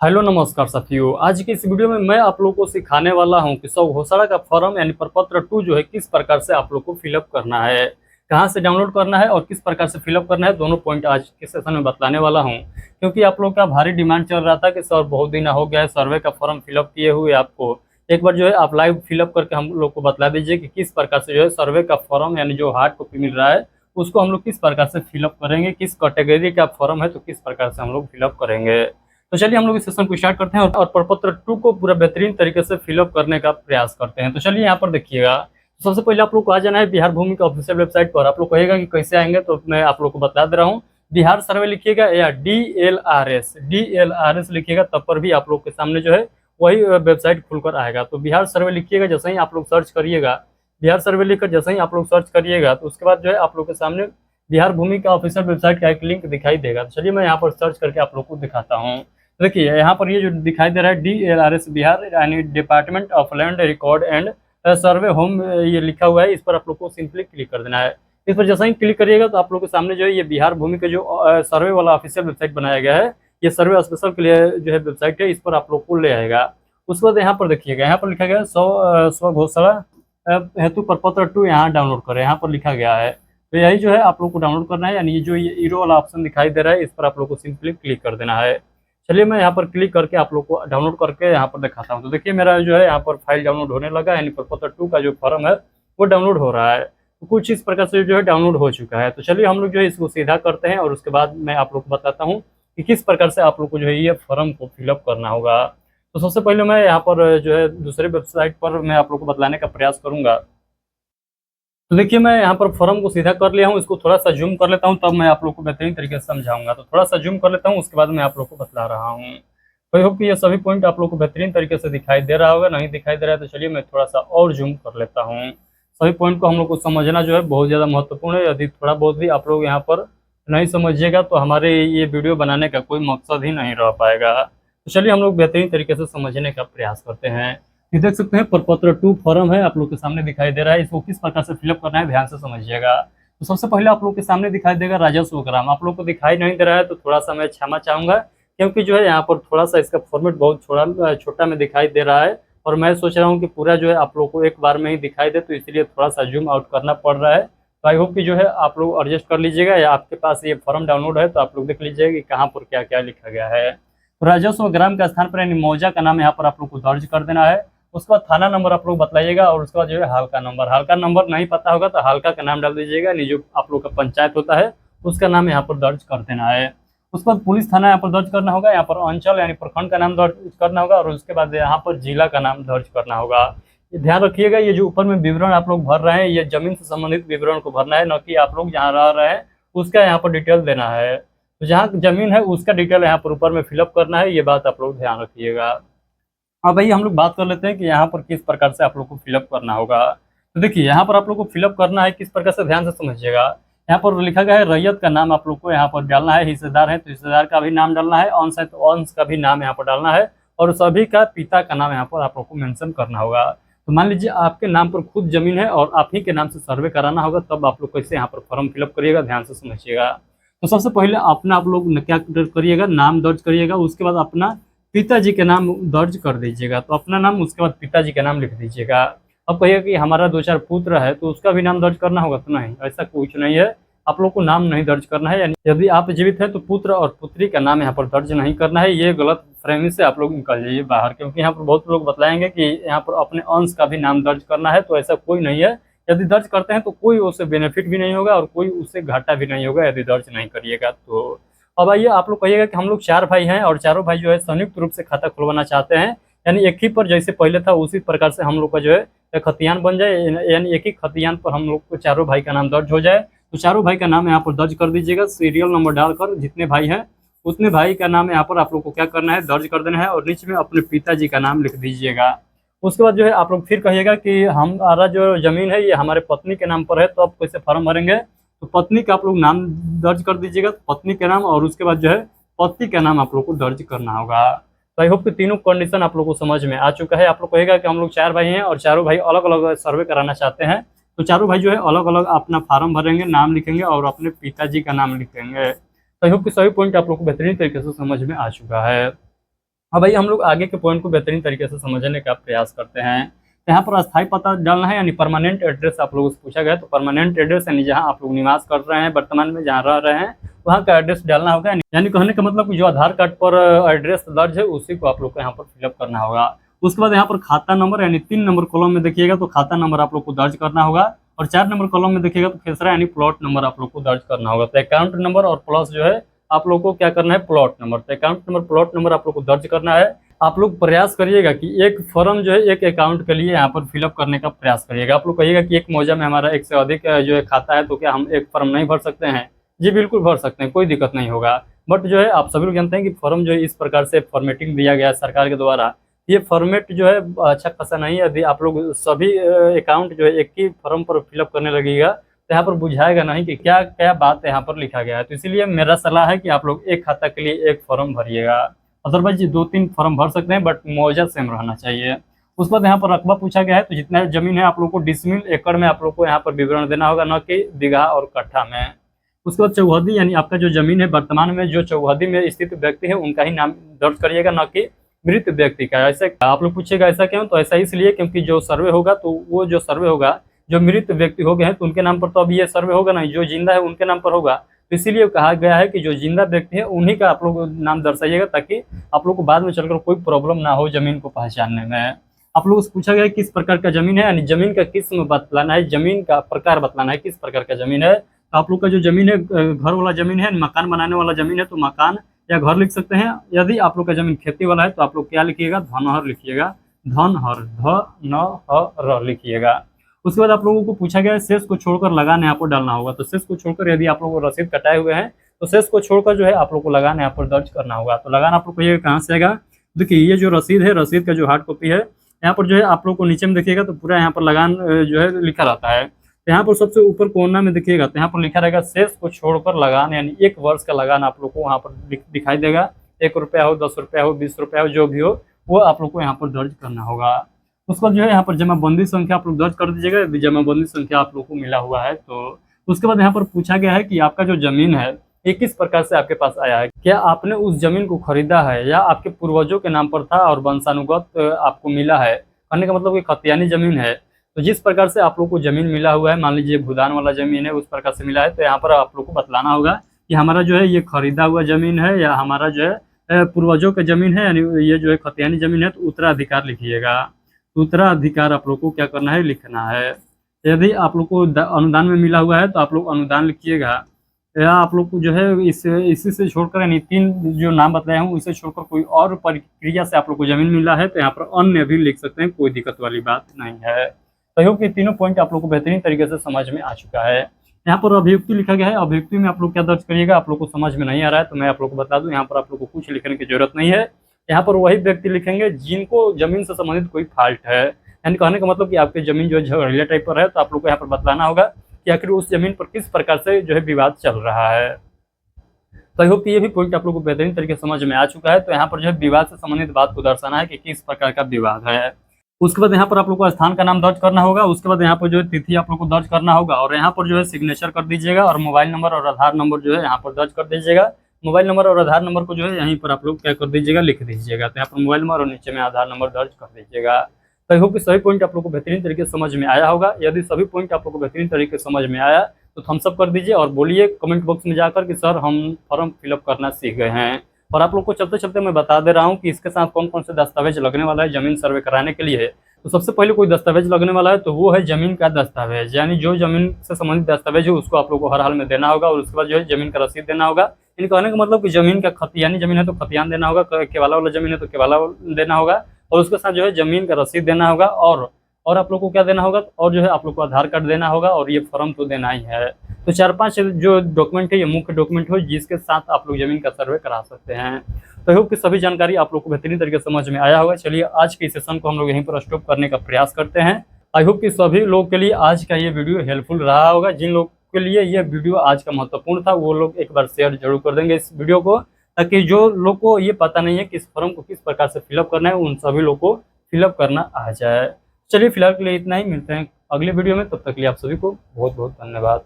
Hello नमस्कार साथियों। आज की इस वीडियो में मैं आप लोगों को सिखाने वाला हूं कि स्वघोषणा का फॉर्म यानी प्रपत्र 2 जो है किस प्रकार से आप लोग को फिलअप करना है, कहां से डाउनलोड करना है और किस प्रकार से फिलअप करना है। दोनों पॉइंट आज के सेशन में बतलाने वाला हूं, क्योंकि आप लोग का भारी डिमांड चल रहा था कि सर बहुत दिन हो गया है सर्वे का फॉर्म फिलअप किए हुए, आपको एक बार जो है आप लाइव फिलअप करके हम लोग को बतला दीजिए कि किस प्रकार से जो है सर्वे का फॉर्म यानी जो हार्ड कॉपी मिल रहा है उसको हम लोग किस प्रकार से फिलअप करेंगे, किस कैटेगरी का फॉर्म है तो किस प्रकार से हम लोग फिलअप करेंगे। तो चलिए हम लोग इस सेशन को स्टार्ट करते हैं और प्रपत्र 2 को पूरा बेहतरीन तरीके से फिलअप करने का प्रयास करते हैं। तो चलिए यहाँ पर देखिएगा, तो सबसे पहले आप लोग को आ जाना है बिहार भूमि का ऑफिशियल वेबसाइट पर। आप लोग कहेगा कि कैसे आएंगे, तो मैं आप लोग को बता दे रहा हूँ। बिहार सर्वे लिखिएगा या DLRS लिखिएगा, तब पर भी आप लोग के सामने जो है वही वेबसाइट खुलकर आएगा। तो बिहार सर्वे लिखिएगा, जैसे ही आप लोग सर्च करिएगा, बिहार सर्वे लिखकर जैसे ही आप लोग सर्च करिएगा तो उसके बाद जो है आप लोग के सामने बिहार भूमि का ऑफिशियल वेबसाइट का एक लिंक दिखाई देगा। तो चलिए मैं यहाँ पर सर्च करके आप लोग को दिखाता हूँ। देखिए यहाँ पर ये जो दिखाई दे रहा है DLRS बिहार यानी department of land record and survey home, ये लिखा हुआ है। इस पर आप लोग को सिंपली क्लिक कर देना है। इस पर जैसा ही क्लिक करिएगा तो आप लोग के सामने जो है ये बिहार भूमि का जो सर्वे वाला ऑफिशियल वेबसाइट बनाया गया है, ये सर्वे स्पेशल के लिए जो है वेबसाइट है, इस पर आप लोग को ले आएगा। उसके बाद यहाँ पर देखिएगा, यहाँ पर लिखा गया है स्वघोषणा हेतु प्रपत्र 2 यहाँ डाउनलोड करें, यहाँ पर लिखा गया है। तो यही जो है आप लोग को डाउनलोड करना है, यानी ये जो ये ईरो वाला ऑप्शन दिखाई दे रहा है इस पर आप लोग को सिंपली क्लिक कर देना है। चलिए मैं यहाँ पर क्लिक करके आप लोग को डाउनलोड करके यहाँ पर दिखाता हूँ। तो देखिए मेरा जो है यहाँ पर फाइल डाउनलोड होने लगा, यानी प्रपत्र 2 का जो फॉर्म है वो डाउनलोड हो रहा है। तो कुछ इस प्रकार से जो है डाउनलोड हो चुका है। तो चलिए हम लोग जो है इसको सीधा करते हैं और उसके बाद मैं आप लोग को बताता हूँ कि किस प्रकार से आप लोग को जो है ये फॉर्म को फिलअप करना होगा। तो सबसे पहले मैं यहाँ पर जो है दूसरे वेबसाइट पर मैं आप लोग को बतलाने का प्रयास करूँगा। तो देखिए मैं यहाँ पर फॉर्म को सीधा कर लिया हूँ, इसको थोड़ा सा जूम कर लेता हूँ, तब मैं आप लोग को बेहतरीन तरीके से समझाऊंगा। तो थोड़ा सा जूम कर लेता हूँ, उसके बाद मैं आप लोग को बतला रहा हूँ। आई होप कि ये सभी पॉइंट आप लोग को बेहतरीन तरीके से दिखाई दे रहा होगा। नहीं दिखाई दे रहा है तो चलिए मैं थोड़ा सा और जूम कर लेता हूँ। सभी पॉइंट को हम लोग को समझना जो है बहुत ज़्यादा महत्वपूर्ण है। यदि थोड़ा बहुत भी आप लोग यहाँ पर नहीं समझिएगा तो हमारे ये वीडियो बनाने का कोई मकसद ही नहीं रह पाएगा। तो चलिए हम लोग बेहतरीन तरीके से समझने का प्रयास करते हैं। ये देख सकते हैं प्रपत्र 2 फॉर्म है, आप लोग के सामने दिखाई दे रहा है। इसको किस प्रकार से फिलअप करना है ध्यान से समझिएगा। तो सबसे पहले आप लोग के सामने दिखाई देगा राजस्व ग्राम। आप लोग को दिखाई नहीं दे रहा है तो थोड़ा सा मैं क्षमा चाहूंगा, क्योंकि जो है यहाँ पर थोड़ा सा इसका फॉर्मेट बहुत छोटा में दिखाई दे रहा है और मैं सोच रहा हूँ कि पूरा जो है आप लोग को एक बार में ही दिखाई दे, तो इसलिए थोड़ा सा जूम आउट करना पड़ रहा है। तो आई होप कि जो है आप लोग एडजस्ट कर लीजिएगा, या आपके पास ये फॉर्म डाउनलोड है तो आप लोग देख लीजिएगा कि कहाँ पर क्या क्या लिखा गया है। तो राजस्व ग्राम का स्थान पर यानी मौजा का नाम यहाँ पर आप लोग को दर्ज कर देना है। उसके बाद थाना नंबर आप लोग बतलाइएगा और उसके बाद जो है हाल का नंबर नहीं पता होगा तो हाल का नाम डाल दीजिएगा, नहीं जो आप लोग का पंचायत होता है उसका नाम यहाँ पर दर्ज कर देना है। उसके बाद पुलिस थाना यहाँ पर दर्ज करना होगा, यहाँ पर अंचल यानी प्रखंड का नाम दर्ज करना होगा और उसके बाद यहाँ पर जिला का नाम दर्ज करना होगा। ये ध्यान रखिएगा, ये जो ऊपर में विवरण आप लोग भर रहे हैं ये जमीन से संबंधित विवरण को भरना है, न कि आप लोग जहाँ रह रहे हैं उसका यहाँ पर डिटेल देना है। तो जहाँ जमीन है उसका डिटेल यहाँ पर ऊपर में फिलअप करना है, ये बात आप लोग ध्यान रखिएगा। हाँ भाई, हम लोग बात कर लेते हैं कि यहाँ पर किस प्रकार से आप लोग को फिलअप करना होगा। तो देखिए यहाँ पर आप लोग को फिलअप करना है किस प्रकार से, ध्यान से समझिएगा। यहाँ पर लिखा गया है रैयत का नाम आप लोग को यहाँ पर डालना है, हिस्सेदार है तो हिस्सेदार का भी नाम डालना है, अंश है तो अंश का भी नाम यहाँ पर डालना है और सभी का पिता का नाम यहाँ पर आप लोग को मेंशन करना होगा। तो मान लीजिए आपके नाम पर खुद जमीन है और आप ही के नाम से सर्वे कराना होगा, तब आप लोग कैसे यहाँ पर फॉर्म फिलअप करिएगा, ध्यान से समझिएगा। तो सबसे पहले अपना आप लोग क्या करिएगा, नाम दर्ज करिएगा, उसके बाद अपना पिताजी के नाम दर्ज कर दीजिएगा। तो अपना नाम उसके बाद पिताजी का नाम लिख दीजिएगा। अब कहिएगा कि हमारा 2-4 पुत्र है तो उसका भी नाम दर्ज करना होगा, तो नहीं, ऐसा कुछ नहीं है। आप लोग को नाम नहीं दर्ज करना है, यानी यदि आप जीवित हैं तो पुत्र और पुत्री का नाम यहाँ पर दर्ज नहीं करना है। ये गलत फहमी से आप लोग निकल जाइए बाहर, क्योंकि यहाँ पर बहुत लोग बतलाएंगे कि यहाँ पर अपने अंश का भी नाम दर्ज करना है, तो ऐसा कोई नहीं है। यदि दर्ज करते हैं तो कोई उससे बेनिफिट भी नहीं होगा और कोई उससे घाटा भी नहीं होगा यदि दर्ज नहीं करिएगा तो। अब आइए आप लोग कहिएगा कि हम लोग 4 भाई हैं और चारों भाई जो है संयुक्त रूप से खाता खुलवाना चाहते हैं, यानी एक ही पर जैसे पहले था उसी प्रकार से हम लोग का जो है एक खतियान बन जाए, यानी एक ही खतियान पर हम लोग को चारों भाई का नाम दर्ज हो जाए। तो चारों भाई का नाम यहाँ पर दर्ज कर दीजिएगा, सीरियल नंबर डालकर जितने भाई हैं उतने भाई का नाम यहाँ पर आप लोग को क्या करना है, दर्ज कर देना है और नीचे में अपने पिताजी का नाम लिख दीजिएगा। उसके बाद जो है आप लोग फिर कहिएगा कि हमारा जो जमीन है ये हमारे पत्नी के नाम पर है, तो आप कैसे फॉर्म भरेंगे। तो पत्नी का आप लोग नाम दर्ज कर दीजिएगा, पत्नी के नाम, और उसके बाद जो है पति का नाम आप लोग को दर्ज करना होगा। तो आई होप कि तीनों कंडीशन आप लोग को समझ में आ चुका है। आप लोग कहेगा कि हम लोग 4 भाई हैं और चारों भाई अलग अलग सर्वे कराना चाहते हैं, तो चारों भाई जो है अलग अलग अपना फार्म भरेंगे, नाम लिखेंगे और अपने पिताजी का नाम लिखेंगे। तो आई होप कि सभी पॉइंट आप लोग को बेहतरीन तरीके से समझ में आ चुका है। हाँ भाई, हम लोग आगे के पॉइंट को बेहतरीन तरीके से समझने का प्रयास करते हैं। तो यहाँ पर अस्थायी पता डालना है, यानी परमानेंट एड्रेस आप लोगों से पूछा गया है। तो परमानेंट एड्रेस यानी जहाँ आप लोग निवास कर रहे हैं, वर्तमान में जहाँ रह रहे हैं वहाँ का एड्रेस डालना होगा। यानी कहने का मतलब कि जो आधार कार्ड पर एड्रेस दर्ज है उसी को आप लोग को यहाँ पर फिलअप करना होगा। उसके बाद यहाँ पर खाता नंबर, यानी 3 नंबर कॉलम में देखिएगा तो खाता नंबर आप लोग को दर्ज करना होगा, और 4 नंबर कॉलम में देखिएगा तो खेसरा यानी प्लॉट नंबर आप लोग को दर्ज करना होगा। तो अकाउंट नंबर और प्लस जो है आप लोग को क्या करना है, प्लॉट नंबर। तो अकाउंट नंबर प्लॉट नंबर आप लोग को दर्ज करना है। आप लोग प्रयास करिएगा कि एक फॉर्म जो है एक अकाउंट के लिए यहाँ पर फिलअप करने का प्रयास करिएगा। आप लोग कहिएगा कि एक मौजा में हमारा एक से अधिक जो है खाता है, तो क्या हम एक फॉर्म नहीं भर सकते हैं? जी बिल्कुल भर सकते हैं, कोई दिक्कत नहीं होगा। बट जो है आप सभी लोग जानते हैं कि फॉर्म जो है इस प्रकार से फॉर्मेटिंग दिया गया है सरकार के द्वारा, ये फॉर्मेट जो है अच्छा खासा नहीं है। यदि आप लोग सभी अकाउंट जो है एक ही फॉर्म पर फिलअप करने लगेगा तो यहाँ पर बुझाएगा नहीं कि क्या क्या बात यहाँ पर लिखा गया है। तो इसीलिए मेरा सलाह है कि आप लोग एक खाता के लिए एक फॉर्म भरिएगा। अदरवाइज 2-3 फॉर्म भर सकते हैं, बट मौजा सेम रहना चाहिए। उसके बाद यहाँ पर रकबा पूछा गया है, तो जितना जमीन है आप लोग को डिसमिल एकड़ में आप लोग को यहाँ पर विवरण देना होगा, न कि बीघा और कट्ठा में। उसके बाद चौहदी, यानी आपका जो जमीन है वर्तमान में जो चौहदी में स्थित व्यक्ति है उनका ही नाम दर्ज करिएगा, न कि मृत व्यक्ति का। ऐसे आप लोग पूछेगा ऐसा क्यों? तो ऐसा इसलिए क्योंकि जो सर्वे होगा तो वो जो सर्वे होगा, जो मृत व्यक्ति हो गए हैं तो उनके नाम पर तो अभी ये सर्वे होगा नहीं, जो जिंदा है उनके नाम पर होगा। तो इसीलिए कहा गया है कि जो जिंदा व्यक्ति है उन्हीं का आप लोग नाम दर्शाइएगा, ताकि आप लोग को बाद में चलकर कोई प्रॉब्लम ना हो जमीन को पहचानने में। आप लोग से पूछा गया है किस प्रकार का जमीन है, यानी जमीन का किस्म बतलाना है, जमीन का प्रकार बतलाना है, किस प्रकार का जमीन है। तो आप लोग का जो जमीन है घर वाला जमीन है, मकान बनाने वाला जमीन है, तो मकान या घर लिख सकते हैं। यदि आप लोग का जमीन खेती वाला है तो आप लोग क्या लिखिएगा, धनहर लिखिएगा, धनहर, ध-न-ह-र लिखिएगा। उसके बाद आप लोगों को पूछा गया है शेष को छोड़कर लगान यहाँ पर डालना होगा। तो शेष को छोड़कर, यदि आप लोग रसीद कटाए हुए हैं तो शेष को छोड़कर जो है आप लोग को लगान यहाँ पर दर्ज करना होगा। तो लगान आप लोग को ये कहाँ से आएगा, देखिए ये जो रसीद है, रसीद का जो हार्ड कॉपी है, यहाँ पर जो है आप लोग को नीचे में देखिएगा तो पूरा यहाँ पर लगान जो है लिखा रहता है। तो यहाँ पर सबसे ऊपर कोना में देखिएगा तो यहाँ पर लिखा रहेगा शेष को छोड़कर लगान, यानी 1 वर्ष का लगान आप लोग को वहाँ पर दिखाई देगा। 1 रुपया हो, 10 रुपया हो, 20 रुपया हो, जो भी हो वो आप लोग को यहाँ पर दर्ज करना होगा। उसके बाद जो है यहाँ पर जमाबंदी संख्या आप लोग दर्ज कर दीजिएगा, यदि जमाबंदी संख्या आप लोग को मिला हुआ है तो। उसके बाद यहाँ पर पूछा गया है कि आपका जो जमीन है ये किस प्रकार से आपके पास आया है, क्या आपने उस जमीन को खरीदा है या आपके पूर्वजों के नाम पर था और वंशानुगत आपको मिला है। कहने का मतलब कि खतियानी जमीन है। तो जिस प्रकार से आप लोग को जमीन मिला हुआ है, मान लीजिए भूदान वाला जमीन है, उस प्रकार से मिला है, तो यहाँ पर आप लोग को बतलाना होगा कि हमारा जो है ये खरीदा हुआ जमीन है या हमारा जो है पूर्वजों का जमीन है, यानी ये जो है खतियानी जमीन है। तो उत्तराधिकार लिखिएगा, उत्तराधिकार आप लोग को क्या करना है, लिखना है। यदि आप लोग को अनुदान में मिला हुआ है तो आप लोग अनुदान लिखिएगा, या आप लोग को जो है इसी से छोड़कर, यानी 3 जो नाम बताया हूँ इसे छोड़कर कोई और प्रक्रिया से आप लोग को जमीन मिला है तो यहाँ पर अन्य भी लिख सकते हैं, कोई दिक्कत वाली बात नहीं है। तो होप कि तीनों पॉइंट आप लोग को बेहतरीन तरीके से समझ में आ चुका है। यहाँ पर अभियुक्ति लिखा गया है, अभियुक्ति में आप लोग क्या दर्ज करिएगा, आप लोग को समझ में नहीं आ रहा है तो मैं आप लोग को बता दूं, यहाँ पर आप लोग को कुछ लिखने की जरूरत नहीं है। यहाँ पर वही व्यक्ति लिखेंगे जिनको जमीन से संबंधित कोई फॉल्ट है। यानी कहने का मतलब कि आपकी जमीन जो है झगड़िया टाइप पर है, तो आप लोग को यहाँ पर बतलाना होगा कि आखिर उस जमीन पर किस प्रकार से जो है विवाद चल रहा है। तो आई होप कि ये भी पॉइंट आप लोग को बेहतरीन तरीके से समझ में आ चुका है। तो यहाँ पर जो है विवाद से संबंधित बात को दर्शाना है कि किस प्रकार का विवाद है। उसके बाद यहाँ पर आप लोग को स्थान का नाम दर्ज करना होगा। उसके बाद यहाँ पर जो है तिथि आप लोग को दर्ज करना होगा, और यहाँ पर जो है सिग्नेचर कर दीजिएगा, और मोबाइल नंबर और आधार नंबर जो है यहाँ पर दर्ज कर दीजिएगा। मोबाइल नंबर और आधार नंबर को जो है यहीं पर आप लोग क्या कर दीजिएगा, लिख दीजिएगा। तो यहाँ पर मोबाइल नंबर और नीचे में आधार नंबर दर्ज कर दीजिएगा। तो आई होप कि सभी पॉइंट आप लोग को बेहतरीन तरीके से समझ में आया होगा। यदि सभी पॉइंट आप लोग को बेहतरीन तरीके से समझ में आया तो थम्स अप कर दीजिए और बोलिए कमेंट बॉक्स में जाकर कि सर हम फॉर्म फिलअप करना सीख गए हैं। और आप लोग को चलते चलते मैं बता दे रहा हूँ कि इसके साथ कौन कौन से दस्तावेज लगने वाला है जमीन सर्वे कराने के लिए। तो सबसे पहले कोई दस्तावेज लगने वाला है तो वो है जमीन का दस्तावेज, यानी जो जमीन से संबंधित दस्तावेज है उसको आप लोग को हर हाल में देना होगा। और उसके बाद जो है जमीन का रसीद देना होगा। इन कहने का मतलब कि जमीन का खतियानी जमीन है तो खतियान देना होगा, केवाला वाला जमीन है तो केवाला देना होगा, और उसके साथ जो है जमीन का रसीद देना होगा। और आप लोग को क्या देना होगा, और जो है आप लोग को आधार कार्ड देना होगा, और ये फॉर्म तो देना ही है। तो 4-5 जो डॉक्यूमेंट है ये मुख्य डॉक्यूमेंट हो जिसके साथ आप लोग जमीन का सर्वे करा सकते हैं। तो होप कि सभी जानकारी आप लोग को बेहतरीन तरीके से समझ में आया होगा। चलिए आज के सेशन को हम लोग यहीं पर स्टॉप करने का प्रयास करते हैं। आई होप कि सभी लोग के लिए आज का ये वीडियो हेल्पफुल रहा होगा। जिन लोग के लिए ये वीडियो आज का महत्वपूर्ण था वो लोग एक बार शेयर जरूर कर देंगे इस वीडियो को, ताकि जो लोग को ये पता नहीं है कि इस फॉर्म को किस प्रकार से फिलअप करना है उन सभी लोग को फिलअप करना आ जाए। चलिए फिलहाल के लिए इतना ही, मिलते हैं अगले वीडियो में। तब तक के लिए आप सभी को बहुत बहुत धन्यवाद।